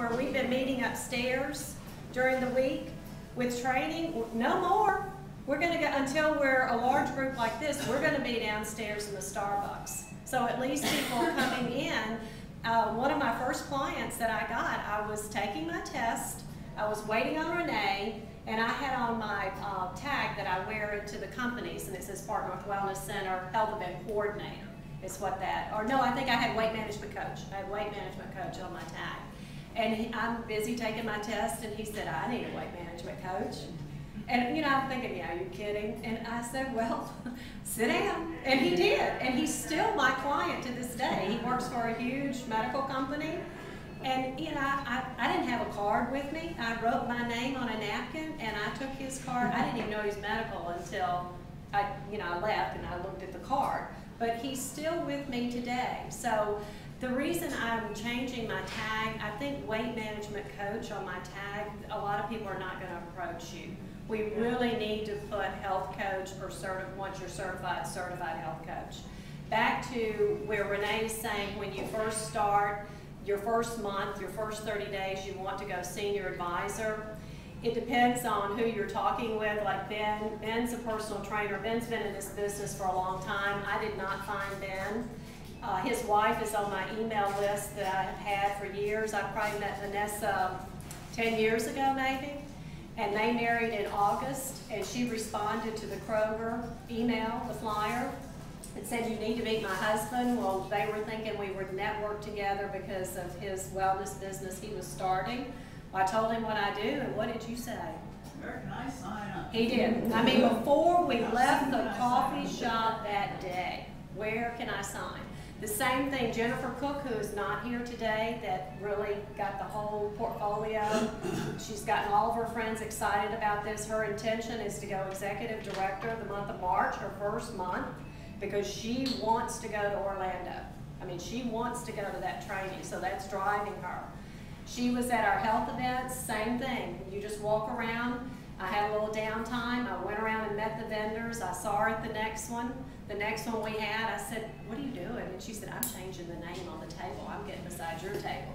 where we've been meeting upstairs during the week with training. No more. We're going to go, until we're a large group like this, we're going to be downstairs in the Starbucks. So at least people are coming in. One of my first clients that I got, I was taking my test, I was waiting on Renee, and I had on my tag that I wear into the companies, and it says Park North Wellness Center Health Event Coordinator. Is what that, or no, I think I had weight management coach. I had weight management coach on my tag. And I'm busy taking my test, and he said, I need a weight management coach. And you know, I'm thinking, yeah, are you kidding? And I said, well, sit down. And he did. And he's still my client to this day. He works for a huge medical company. And you know, I didn't have a card with me. I wrote my name on a napkin, and I took his card. I didn't even know he was medical until I left and I looked at the card. But he's still with me today. So the reason I'm changing my tag, I think weight management coach on my tag, a lot of people are not going to approach you. We really need to put health coach or once you're certified health coach. Back to where Renee's saying when you first start, your first month, your first 30 days, you want to go senior advisor. It depends on who you're talking with. Like Ben, Ben's a personal trainer. Ben's been in this business for a long time. I did not find Ben. His wife is on my email list that I have had for years. I probably met Vanessa 10 years ago maybe. And they married in August, and she responded to the Kroger email, the flyer. It said, you need to meet my husband. Well, they were thinking we would network together because of his wellness business he was starting. I told him what I do, and what did you say? Where can I sign up? He did. I mean, before we left the coffee shop that day, where can I sign? The same thing, Jennifer Cook, who is not here today, that really got the whole portfolio. She's gotten all of her friends excited about this. Her intention is to go executive director the month of March, her first month, because she wants to go to Orlando. I mean, she wants to go to that training, so that's driving her. She was at our health events, same thing. You just walk around. I had a little downtime. I went around and met the vendors. I saw her at the next one. The next one we had, I said, what are you doing? And she said, I'm changing the name on the table. I'm getting beside your table.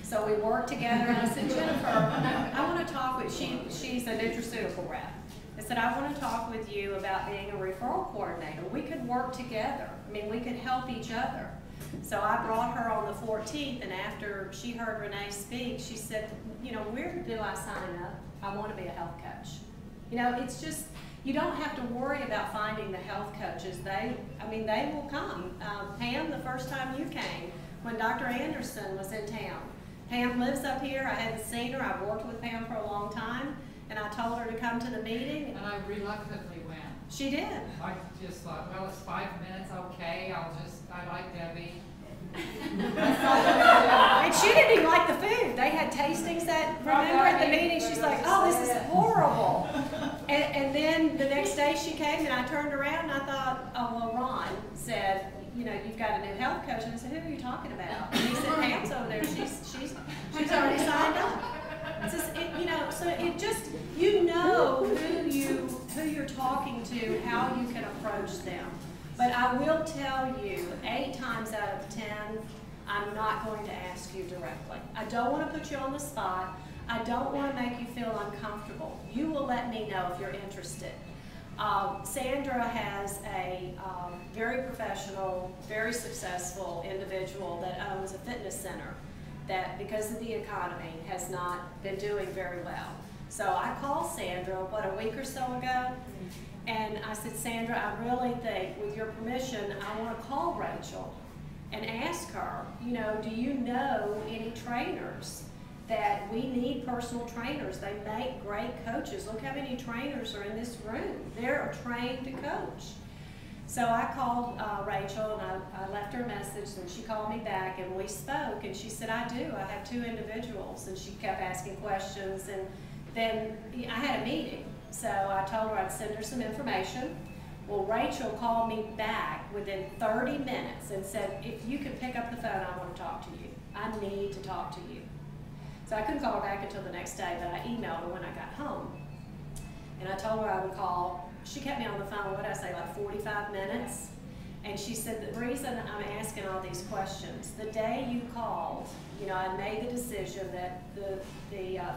So we worked together, and I said, Jennifer, I want to talk with, she's a nutraceutical rep. I said, I want to talk with you about being a referral coordinator. We could work together. I mean, we could help each other. So I brought her on the 14th, and after she heard Renee speak, she said, you know, where do I sign up? I want to be a health coach. You know, it's just, you don't have to worry about finding the health coaches. They will come. Pam, the first time you came, when Dr. Anderson was in town. Pam lives up here. I hadn't seen her. I've worked with Pam for a long time, and I told her to come to the meeting. And I reluctantly went. She did. I just thought, well, it's 5 minutes, okay, I like Debbie. And she didn't even like the food. They had tastings that, remember at the meeting, she's like, oh, this is horrible. And then the next day she came, and I turned around and I thought, oh, well, Ron said, you know, you've got a new health coach. And I said, who are you talking about? And he said, Pam's over there. She's already signed up. It's just, you know, so it just, you know who you're talking to, how you can approach them. But I will tell you, 8 times out of 10, I'm not going to ask you directly. I don't want to put you on the spot. I don't want to make you feel uncomfortable. You will let me know if you're interested. Sandra has a very professional, very successful individual that owns a fitness center that, because of the economy, has not been doing very well. So I called Sandra, what, a week or so ago? And I said, Sandra, I really think, with your permission, I want to call Rachel and ask her, you know, do you know any trainers that we need personal trainers? They make great coaches. Look how many trainers are in this room. They're trained to coach. So I called Rachel, and I left her a message, and she called me back, and we spoke, and she said, I do. I have 2 individuals, and she kept asking questions, and then I had a meeting. So I told her I'd send her some information. Well, Rachel called me back within 30 minutes and said, if you could pick up the phone, I want to talk to you. I need to talk to you. So I couldn't call her back until the next day, but I emailed her when I got home. And I told her I would call. She kept me on the phone, what did I say, like 45 minutes? And she said, the reason I'm asking all these questions, the day you called, you know, I made the decision that the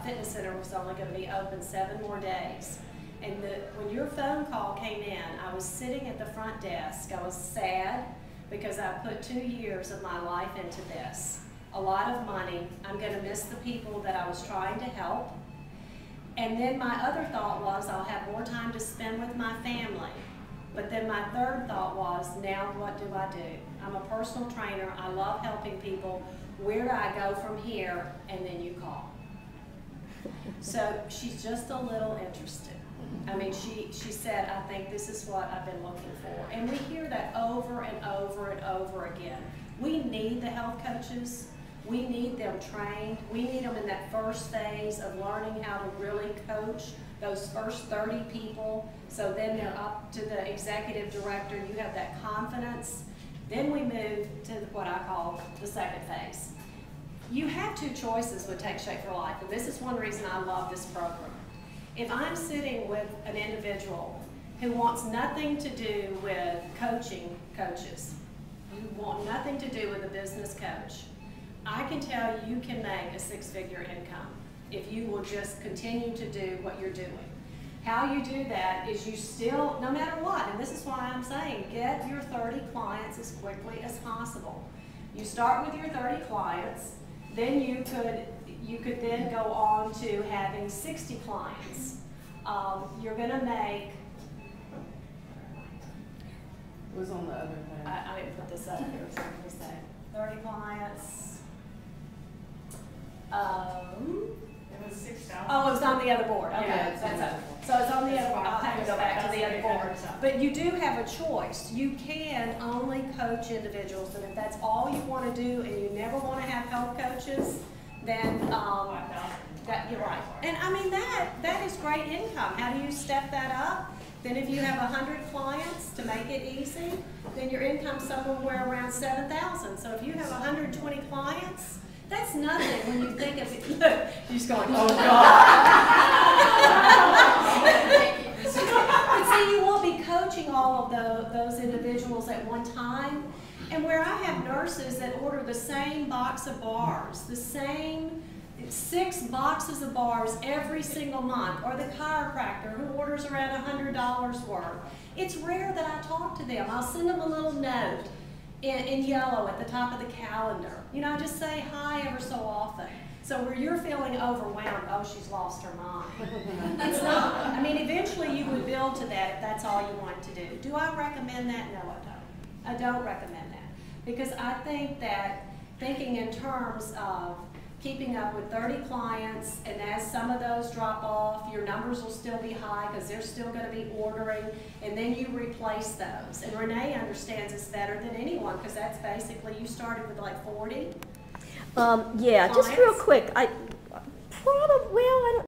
fitness center was only going to be open 7 more days. And when your phone call came in, I was sitting at the front desk. I was sad because I put 2 years of my life into this. A lot of money. I'm going to miss the people that I was trying to help. And then my other thought was I'll have more time to spend with my family. But then my third thought was, now what do I do? I'm a personal trainer. I love helping people. Where do I go from here? And then you call. So she's just a little interested. I mean, she said, I think this is what I've been looking for. And we hear that over and over and over again. We need the health coaches. We need them trained. We need them in that first phase of learning how to really coach those first 30 people. So then they're up to the executive director. You have that confidence. Then we move to what I call the second phase. You have 2 choices with Take Shape for Life, and this is one reason I love this program. If I'm sitting with an individual who wants nothing to do with coaching coaches, you want nothing to do with a business coach, I can tell you can make a 6-figure income if you will just continue to do what you're doing. How you do that is you still, no matter what, and this is why I'm saying, get your 30 clients as quickly as possible. You start with your 30 clients, then you could then go on to having 60 clients. You're going to make. It was on the other page. I didn't put this up here. So I'm going to say 30 clients. It was 6,000. Oh, it was on the other board. Okay, Yeah, it's on that's the it. other So it's on the That's other board. fine. I'll have to go back to the other board. That's But you do have a choice. You can only coach individuals, and if that's all you want to do, and you never want to have health coaches, then you're right. And I mean that is great income. How do you step that up? Then if you have 100 clients, to make it easy, then your income's somewhere around 7,000. So if you have 120 clients, that's nothing when you think of it. Look, you're just going, oh God. But see, you won't be coaching all of those individuals at one time. And where I have nurses that order the same box of bars, the same 6 boxes of bars every single month, or the chiropractor who orders around $100 worth. It's rare that I talk to them. I'll send them a little note in yellow at the top of the calendar. You know, just say hi ever so often. So where you're feeling overwhelmed, oh, she's lost her mind. It's not. I mean, eventually you would build to that if that's all you want to do. Do I recommend that? No, I don't. I don't recommend that. Because I think that thinking in terms of keeping up with 30 clients, and as some of those drop off, your numbers will still be high because they're still going to be ordering, and then you replace those. And Renee understands this better than anyone because that's basically, you started with like 40. Yeah, just real Clients? quick, I don't